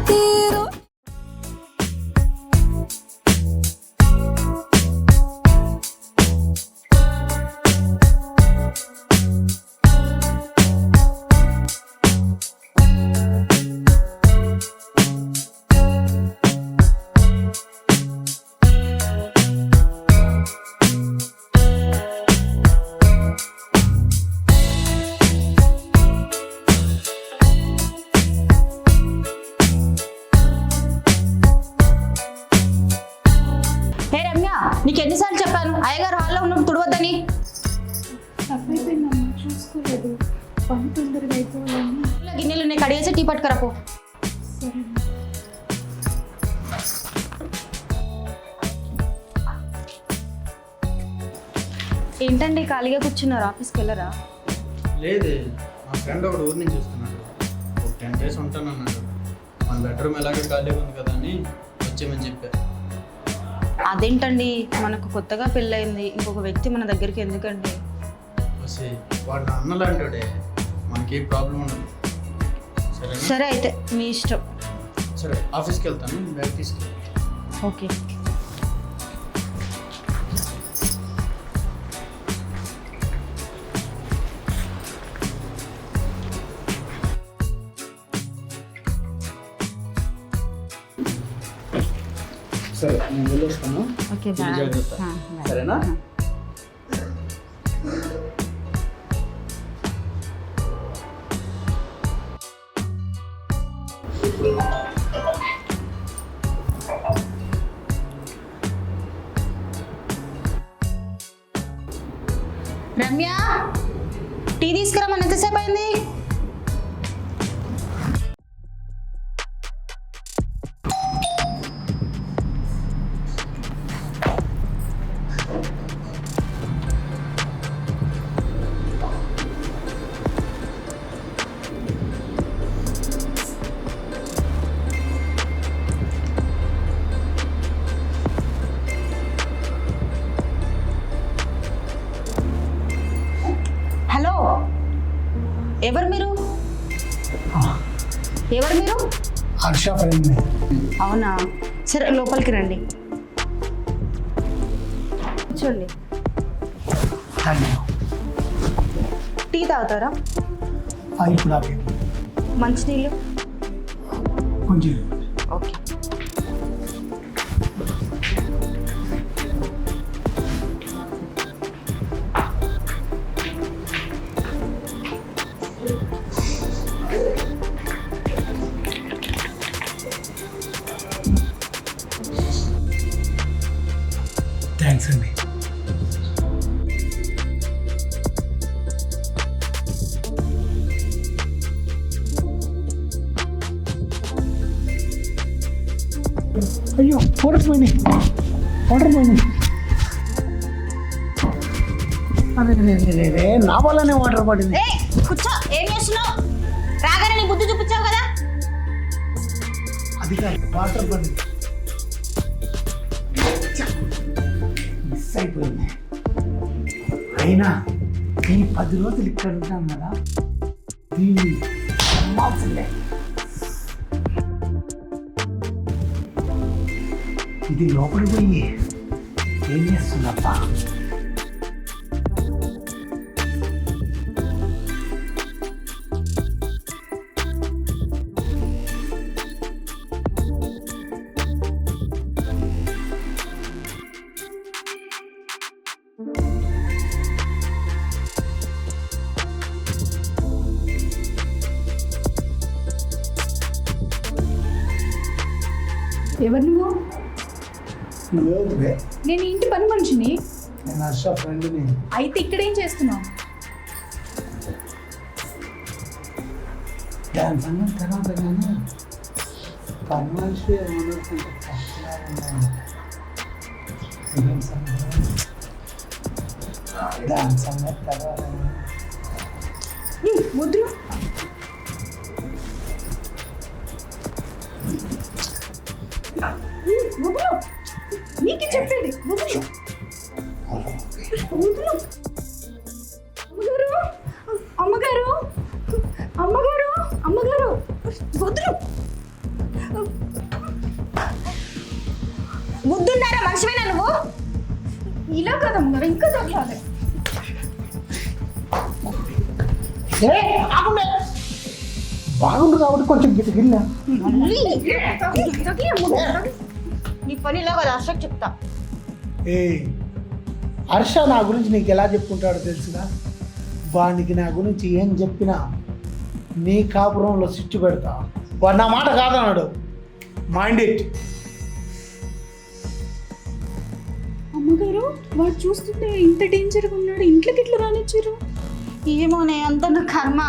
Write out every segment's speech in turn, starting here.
తీరు. నీకు ఎన్నిసార్లు చెప్పాను అయ్యగారు హాల్లో ఉన్నప్పుడు తుడవద్దని? చూసుకోలేదు, పని తొందరగా అయిపోవాలని. గిన్నెలు నేను కడిగేసి టీ పట్టుకరాపో. ఏంటండి ఖాళీగా కూర్చున్నారు, ఆఫీస్కి వెళ్ళరా? లేదే, మా ఫ్రెండ్ ఒకడు ఊరి నుంచి వస్తున్నాడు. ఒక 10 days ఉంటానన్నాడు. మన బెడ్రూమ్ ఎలాగో ఖాళీగా ఉంది కదా అని వచ్చేమని చెప్పా. అదేంటండి, మనకు కొత్తగా పెళ్ళయింది, ఇంకొక వ్యక్తి మన దగ్గరికి ఎందుకండి? వస్తే వాడు నా అన్నలాంటాడే, మనకి ఏ ప్రాబ్లం ఉండదు. సరే అయితే మీ ఇష్టం. సరే ఆఫీస్కి వెళ్తాను, బ్యాగ్ తీసుకెళ్ళి. ఓకే. సరే నేను వెళ్ళొస్తాను. ఓకే ఇది జాగ్రత్త. సరేనా? రమ్య, టీ తీసుకురామని ఎంతసేపు అయింది? హలో, ఎవరు మీరు? ఎవరు మీరు? హర్ష ఫ్రెండ్. అవునా, సరే లోపలికి రండి, చూడండి. టీ తాగుతారా? ఇప్పుడు ఆపి మంచినీళ్ళు కొంచెం. ఓకే. థ్యాంక్స్ అండి. అయ్యో వాటర్ పోయినాయి. అరే నా వల్లనే వాటర్ పడింది. కూర్చో, ఏం చేస్తున్నావు? రాగానే నీ బుద్ధి చూపించావు కదా. అది కాదు, వాటర్ పడింది, మిస్ అయిపోయింది. అయినా ఈ 10 రోజులు ఇక్కడ ఉంటాం కదా, దీన్ని అమ్మాల్సిందే. ఇది లోపలికి పోయి ఏం చేస్తుందప్పా? ఎవరు నువ్వు? లేదు, నేను ఇంటి పని మనిషిని. నేను హర్ష ఫ్రెండ్ని. అయితే ఇక్కడ ఏం చేస్తున్నావు? దాని సంగతి తర్వాత కానీ పని మనిషి మనకుంటే దాని సంగతి తర్వాత వద్దులు. నీకు చెప్పేది వద్దులు. వద్దులు. అమ్మగారు, అమ్మగారు, అమ్మగారు, అమ్మగారు, వద్దులు. బుద్ధున్నారా మనిషివేనా నువ్వు? ఇలా కదా అమ్మగారు, ఇంకా తగలాలి. బాగుండు కాబట్టి కొంచెం గిరిగిరినా మళ్ళీ తగిలి అమ్మగారు. నీ పనిలో కదా అసలు చెప్తా. ఏ హర్ష నా గురించి నీకు ఎలా చెప్పుకుంటాడో తెలుసుగా. వానికి నా గురించి ఏం చెప్పినా నీ కాపురంలో స్విచ్ పెడతా. వాడు నా మాట కాదన్నాడు. Mind it. అమ్మగారు వాడు చూస్తుంటే ఇంత డేంజర్గా ఉన్నాడు, ఇంట్లోకి ఇట్లా రానిచ్చారు. ఏమోనే అంత నా కర్మ.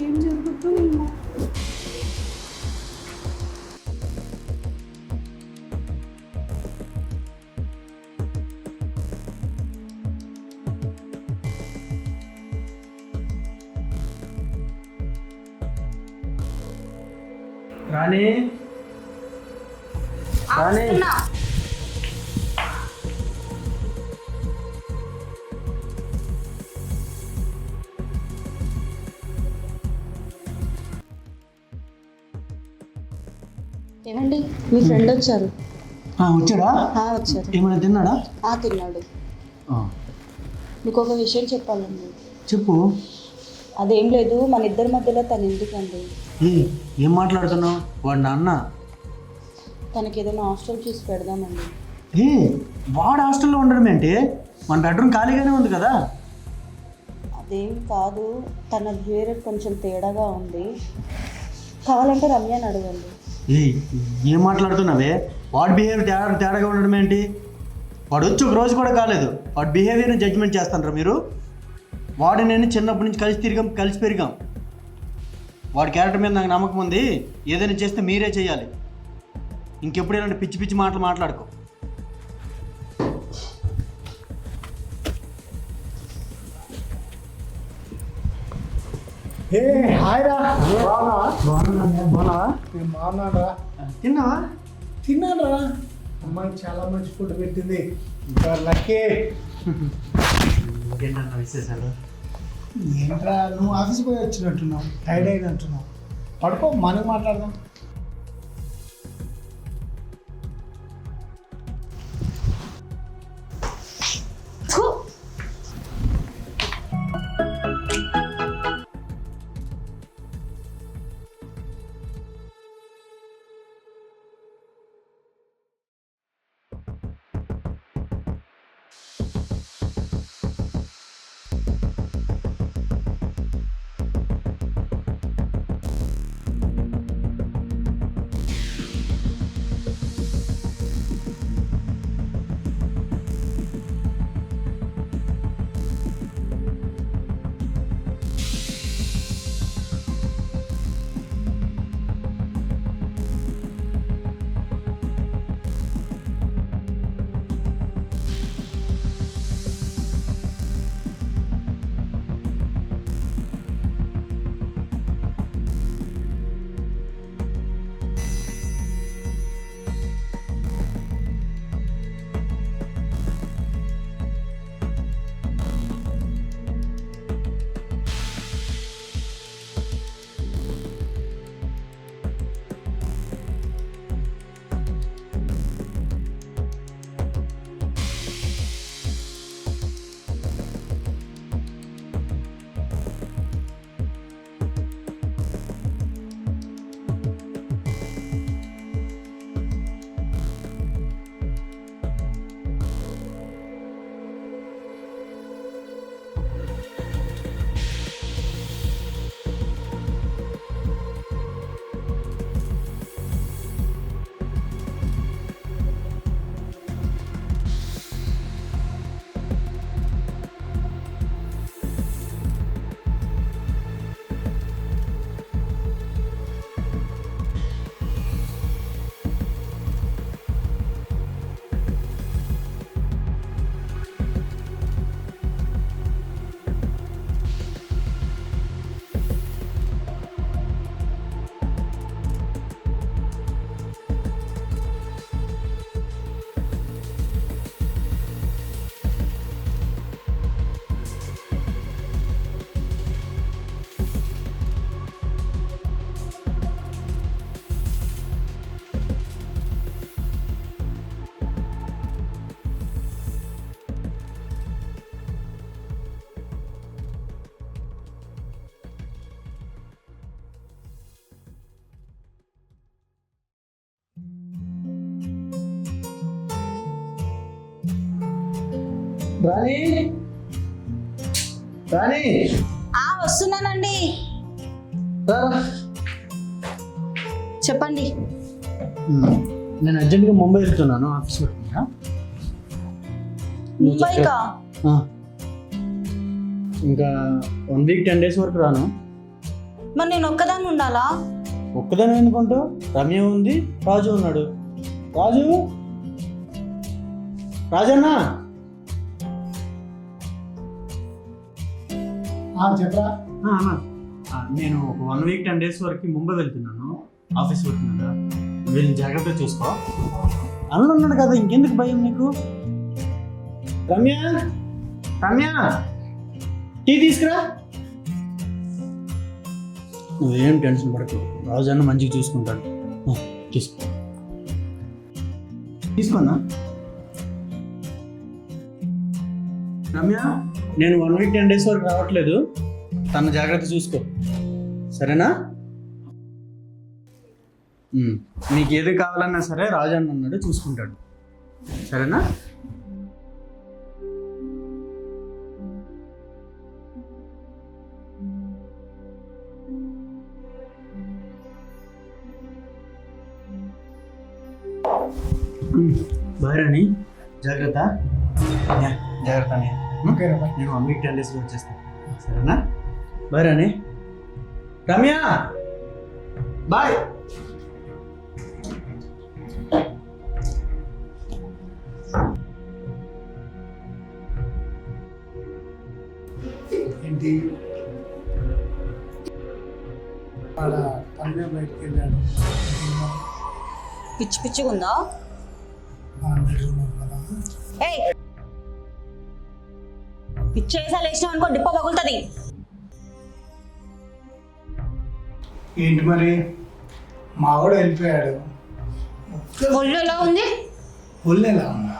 ఏం జరుగుతుందో ఏమో. రాణి రాణి వస్తున్నా. ఏమండి మీ ఫ్రెండ్ వచ్చారు. వచ్చాడా? వచ్చారు. ఏమైనా తిన్నాడా? తిన్నాడు. మీకు ఒక విషయం చెప్పాలండి. చెప్పు. అదేం లేదు, మన ఇద్దరి మధ్యలో తను ఎందుకండి? ఏం మాట్లాడుతున్నావు? వాడు నా అన్న. తనకి ఏదైనా హాస్టల్ చూసి పెడదామండి. వాడు హాస్టల్లో ఉండడం ఏంటి? మన బెడ్రూమ్ ఖాళీగానే ఉంది కదా. అదేం కాదు, తన బిహేవియర్ కొంచెం తేడాగా ఉంది. కావాలంటే రమ్యని అడగండి. ఏం మాట్లాడుతున్నావే? వాడి బిహేవియర్ తేడాగా ఉండడం ఏంటి? వాడు వచ్చి ఒక రోజు కూడా కాలేదు, వాడి బిహేవియర్ని జడ్జిమెంట్ చేస్తారా మీరు? వాడు నేను చిన్నప్పటి నుంచి కలిసి పెరిగాం. వాడి క్యారెక్టర్ మీద నాకు నమ్మకం ఉంది. ఏదైనా చేస్తే మీరే చేయాలి. ఇంకెప్పుడైనా పిచ్చి పిచ్చి మాటలు మాట్లాడుకో. తిన్నావా? తిన్నారా? అమ్మాయి చాలా మంచి ఫుడ్ పెట్టింది. ఇంకా లక్కీ. ఇంకేంటన్నా విశేషాలు? ఏంట్రా నువ్వు ఆఫీస్కి పోయి వచ్చినట్టున్నావు, టైర్డ్ అయినట్టున్నావు. పడుకో, మనం మాట్లాడదాం. రాణి రాణి వస్తున్నానండి. చెప్పండి. నేను అర్జెంట్గా ముంబై వెళ్తున్నాను ఆఫీస్ వర్క్. ముంబైకా? ఇంకా 1 వీక్ 10 days వరకు రాను. మరి నేను ఒక్కదాన్ని ఉండాలా? ఒక్కదాని ఎందుకుంటావు? రమ్య ఉంది, రాజు ఉన్నాడు. రాజన్న చెప్పరా. నేను ఒక 1 వీక్ 10 days వరకు ముంబై వెళ్తున్నాను ఆఫీస్ వర్క్ మీద. వీళ్ళని జాగ్రత్తగా చూసుకో. అన్న ఉన్నాడు కదా, ఇంకెందుకు భయం నీకు? రమ్య టీ తీసుకురా. నువ్వేం టెన్షన్ పడకు, రాజన్న మంచిగా చూసుకుంటాడు. తీసుకోన్నా. రమ్య, నేను 1 వీక్ 10 days వరకు రావట్లేదు. తన జాగ్రత్త చూసుకో, సరేనా? నీకు ఏది కావాలన్నా సరే రాజన్న అన్నాడు, చూసుకుంటాడు, సరేనా? బాయ్ రాణి, జాగ్రత్త. జాగ్రత్త. నేను 1 వీక్ 10 days వచ్చేస్తాను, సరేనా? బాయ్ రాణి. రమ్య బాయ్. ఏంటి వాళ్ళ తల్లి బయటికి వెళ్ళాడు. పిచ్చిగా ఉందా? పిచ్చి వేసాలు వేసినావు అనుకో, డిప్ప పగులుతుంది. ఏంటి మరి, మావాడు వెళ్ళిపోయాడు. ఒళ్ళు ఎలా ఉంది? ఒళ్ళు ఎలా ఉందా?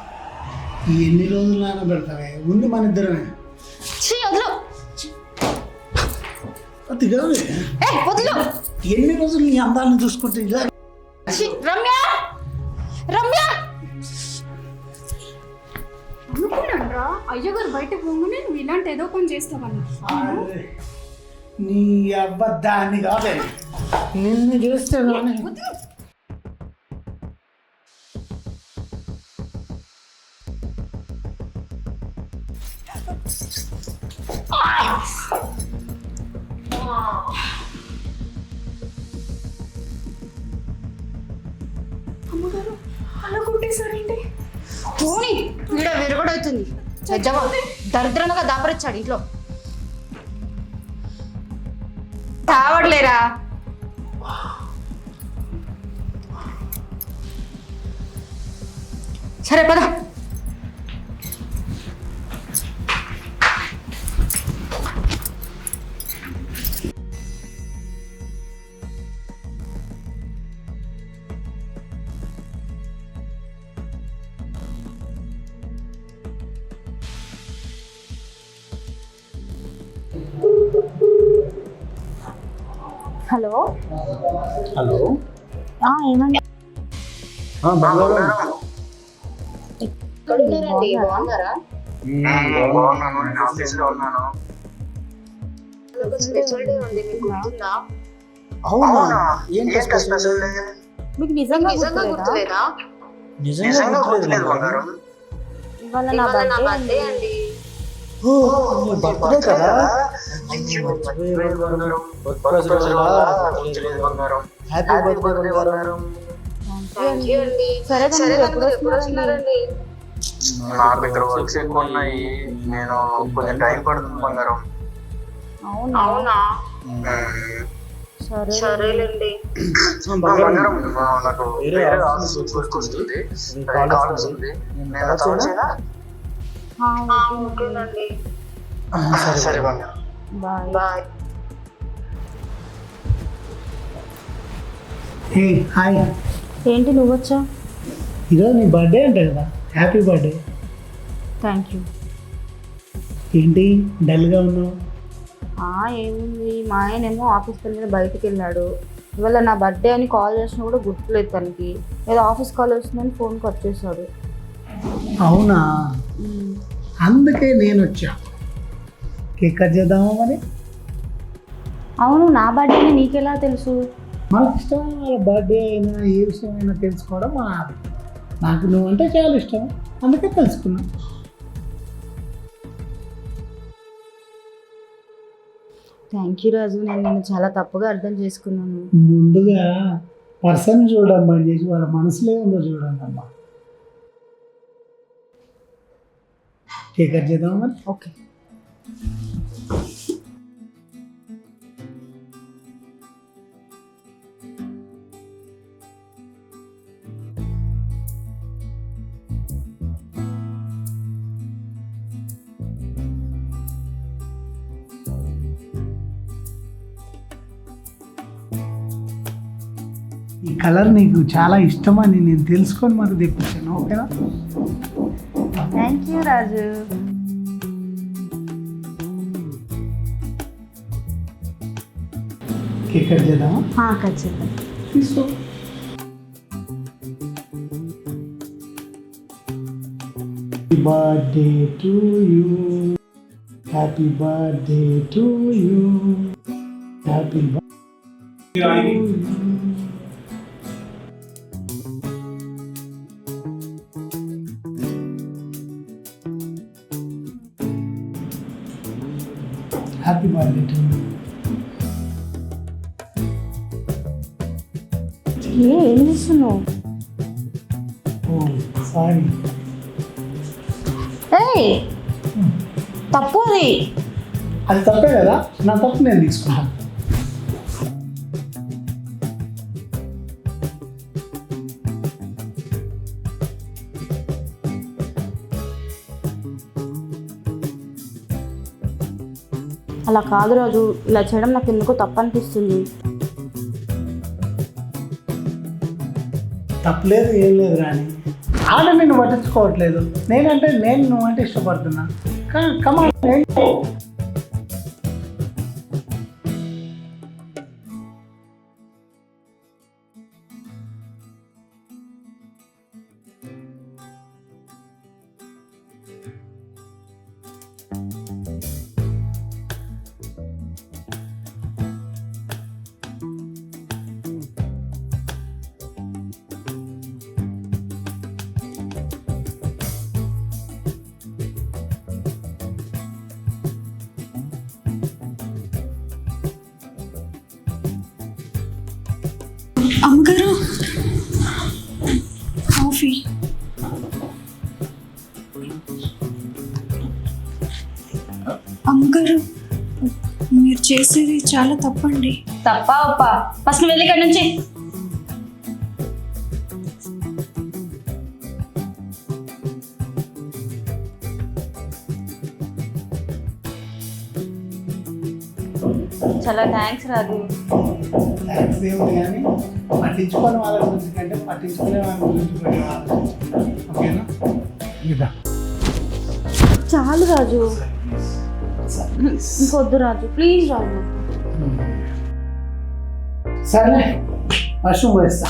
ఎన్ని రోజులైనా పెడతావే, ఉంది మన ఇద్దరమే. అది కాదు, ఎన్ని రోజులు నీ అందాలను చూసుకుంటే ఇలా. రమ్య అనుకున్నాను అయ్యగారు బయటకు పోగానే నువ్వు ఇలాంటి ఏదో పని చేస్తావన్నా. నీ అబద్ధాన్ని కాదే, నిన్ను చూస్తే అమ్మగారు అలా కొట్టేశారండి. పోనీ వీడ విరగడవుతుంది. దరిద్రంగా దాపరిచ్చాడు ఇంట్లో. తావట్లేరా? సరే పద. హలో ఏమండి? ఎక్కడున్నారండి? బాగున్నారా? మీకు నిజంగా గుర్తులేదా? ఇవాళ నా బర్త్డే అండి. బర్త్డే కదా? హ్యాపీ బర్త్డే బంగారం. సరే ఎప్పుడు వస్తున్నారండి? నా దగ్గర వర్క్స్ ఎక్కువ ఉన్నాయి, నేను కొంచెం టైం పడుతుంది బంగారం. అవునా? సరేలేండి. బంగారం నాకు వేరే ఆఫీస్ వస్తుంది, కాల్ వస్తుంది, నేను వచ్చేదా? ఓకేనండి. సరే బంగారం, బాయ్. హాయ్. ఏంటి నువ్వు వచ్చా? ఈరోజు నీ బర్త్డే అంట కదా, హ్యాపీ బర్త్డే. Thank you. ఏంటి డల్గా ఉన్నావు? ఏముంది, మా ఆయనేమో ఆఫీస్ పని మీద బయటికి వెళ్ళాడు. ఇవాళ నా బర్త్డే అని కాల్ చేసినా కూడా గుర్తులేదు తనకి. ఏదో ఆఫీస్ కాల్ వస్తుందని ఫోన్ కట్ చేశాడు. అవునా? అందుకే నేను వచ్చా. కేక్ కట్ చేద్దామా మరి? అవును, నా బర్త్డే అని నీకెలా తెలుసు? మనకి ఇష్టమైన వాళ్ళ బర్త్డే అయినా ఏ విషయమైనా తెలుసుకోవడం మా హాబీ. నాకు నువ్వంటే చాలా ఇష్టం, అందుకే తెలుసుకున్నా. థ్యాంక్ యూ రాజు, నేను నిన్ను చాలా తప్పుగా అర్థం చేసుకున్నాను. ముందుగా పర్సన్ చూడడం బంద్ చేసి వాళ్ళ మనసులో ఉందో చూడండి అమ్మా. కేక్ కట్ చేద్దామా మరి? ఓకే. ఈ కలర్ నీకు చాలా ఇష్టమని నేను తెలుసుకొని మరి తెప్పించాను. ఓకేనా? Thank you Raju. Cake cut చేద్దామా? ఖచ్చితంగా. తీసుకో. Happy birthday to you, happy birthday to you, happy birthday. Happy birthday to you. ఏం చేస్తున్నావు? ఓ సారీ. ఏయ్, తప్పు అది. అది తప్పే కదా, నా తప్పు నేను తీసుకుంటాను. అలా కాదు రాజు, ఇలా చేయడం నాకు ఎందుకో తప్పు అనిపిస్తుంది. తప్పలేదు, ఏం లేదు రాని. ఆడ నేను పట్టించుకోవట్లేదు. నేనంటే నేను నువ్వంటే ఇష్టపడుతున్నా. కమా అమ్మగారు కాఫీ. అమ్మగారు మీరు చేసేది చాలా తప్పండి. తప్పా ఒప్పా? ఫస్ట్ వెళ్ళి ఇక్కడ నుంచి. చాలా థ్యాంక్స్ రాజు. థ్యాంక్స్ ఏముంది కానీ పట్టించుకోని వాళ్ళ గురించి కంటే పట్టించుకునే వాళ్ళ గురించి కొంచెం ఆలోచించాలి. ఓకేనా? ఇదా చాలు రాజు, ఇంకొద్దు రాజు, ప్లీజ్ రాజు. సరే, వాష్రూమ్ వేస్తా.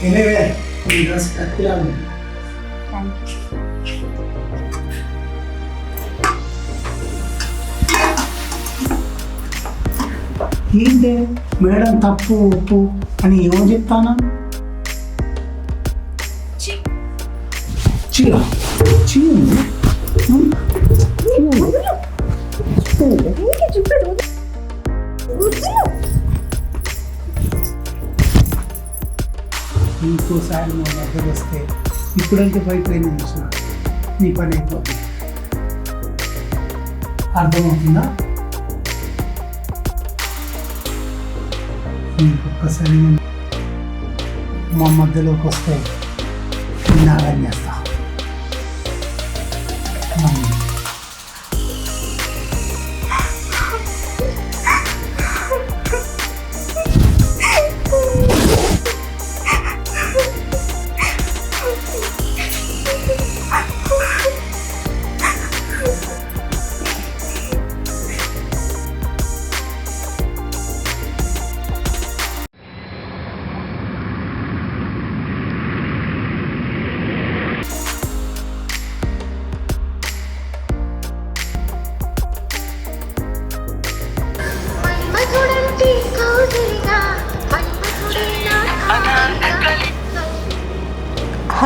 ఎనీవే ఈ డ్రెస్ కరెక్ట్గా ఉంది. Thank you. ఏంటి మేడం తప్పు ఒప్పు అని ఏమో చెప్తానా? ఇంకోసారి మా దగ్గర వస్తే ఇప్పుడంటే పైపోయిన చూసిన నీ పని అయిపోతుంది. అర్థమవుతుందా? ఇంకొకసారి మా మధ్యలోకి వస్తే నాగం చేస్తా.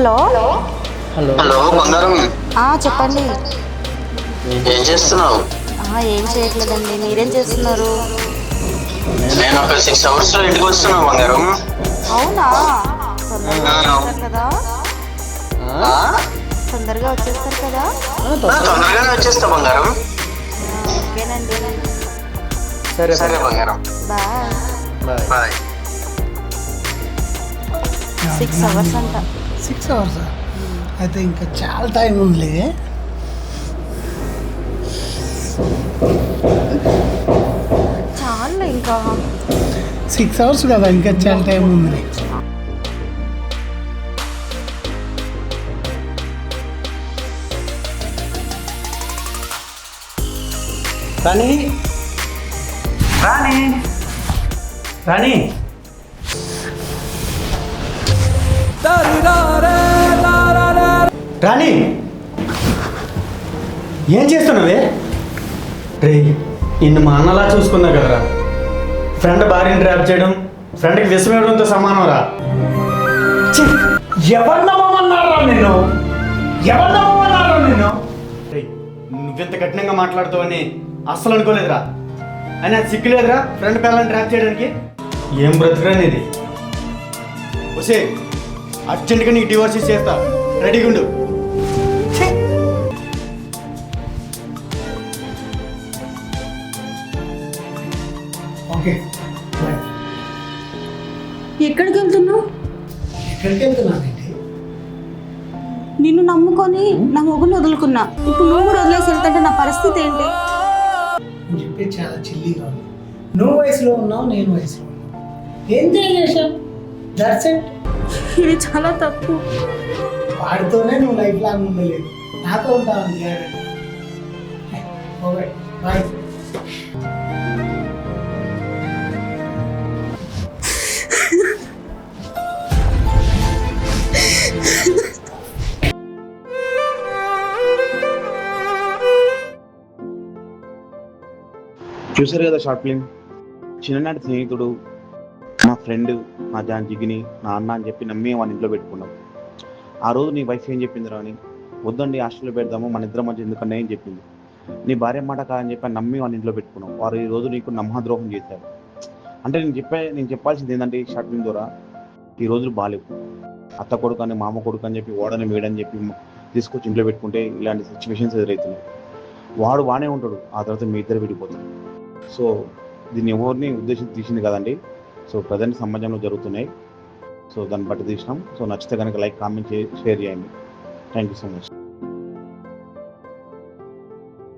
హలో హలో బంగారం, చెప్పండి. ఏం చేస్తున్నావు? ఏం చేయట్లేదండి, మీరేం చేస్తున్నారు? నేను ఒక 6 hours లో ఇంటికి వస్తున్నా బంగారం. అవునా, తొందరగా వచ్చేస్తారు కదా? తొందరగా వచ్చేస్తారు కదా? తొందరగానే వచ్చేస్తా బంగారం. ఓకేనండి, సరే బంగారం, బాయ్. బాయ్. 6 hours అంట. 6 hours అయితే ఇంకా చాలా టైం ఉంది. చాలా ఇంకా 6 hours కదా, ఇంకా చాలా టైం ఉంది. రాణి రాణి రాణి రాణి ఏం చేస్తున్నావే? రే, నిన్ను మా అన్నలా చూసుకున్నా కదరా. ఫ్రెండ్ భార్యని ట్రాప్ చేయడం ఫ్రెండ్కి విషం ఇవ్వడంతో సమానం రా. ఎవరు నమ్మమన్నారా నిన్ను? ఎవరు నమ్మమన్నారా నిన్ను? నువ్వెంత కఠినంగా మాట్లాడుతావని అస్సలు అనుకోలేదురా. అయినా సిగ్గులేదురా ఫ్రెండ్ పిల్లల్ని ట్రాప్ చేయడానికి? ఏం బ్రతుకురా నీది? వసే, అర్జెంటుగా నీకు డివోర్స్ చేస్తా, రెడీగా ఉండు. Okay, bye. ఎక్కడికి వెళ్తున్నావు? ఎక్కడికి వెళ్తున్నానండి? నిన్ను నమ్ముకొని నా మొగుని వదులుకున్నా, ఇప్పుడు నువ్వు కూడా వదిలేసి వెళ్తుంటే నా పరిస్థితి ఏంటి? నువ్వు చెప్పేది చాలా చిల్లీగా ఉంది. నువ్వు వయసులో ఉన్నావు, నేను వయసులో ఉన్నావు. ఎంజాయ్ చేశాం, దట్స్ ఇట్. ఇది చాలా తప్పు. వాడితోనే నువ్వు లైఫ్ లాంగ్ ఉండలేదు, నాతో ఉంటావని గ్యారెంటీ. Okay, bye. చూసారు కదా షార్ట్ ఫిల్మ్. చిన్ననాటి స్నేహితుడు, మా ఫ్రెండ్, నా జిగిని, నా అన్న అని చెప్పి నమ్మి వాళ్ళ ఇంట్లో పెట్టుకున్నాం. ఆ రోజు నీ వైఫ్ ఏం చెప్పిందిరా అని, వద్దండి హాస్టల్లో పెడదాము, మన ఇద్దరం మధ్య ఎందుకన్నా ఏం చెప్పింది. నీ భార్య మాట కాదని చెప్పి నమ్మి వాళ్ళ ఇంట్లో పెట్టుకున్నాం. వారు ఈ రోజు నీకు నమ్మద్రోహం చేశారు. అంటే నేను చెప్పాల్సింది ఏంటంటే ఈ షార్ట్ ఫిల్మ్ ద్వారా, ఈ రోజులు బాగాలేవు. అత్త కొడుకు అని, మామ కొడుకు అని చెప్పి, ఓడని మేడని చెప్పి తీసుకొచ్చి ఇంట్లో పెట్టుకుంటే ఇలాంటి సిచ్యువేషన్స్ ఎదురవుతున్నాయి. వాడు బాగానే ఉంటాడు, ఆ తర్వాత మీ ఇద్దరు విడిపోతాడు. సో దీన్ని ఎవరిని ఉద్దేశించి తీసింది కదండి. సో ప్రజెంట్ సమాజంలో జరుగుతున్నాయి. సో దాన్ని బట్టి తీసినాం. సో నచ్చితే కనుక లైక్, కామెంట్, షేర్ చేయండి. Thank you so much.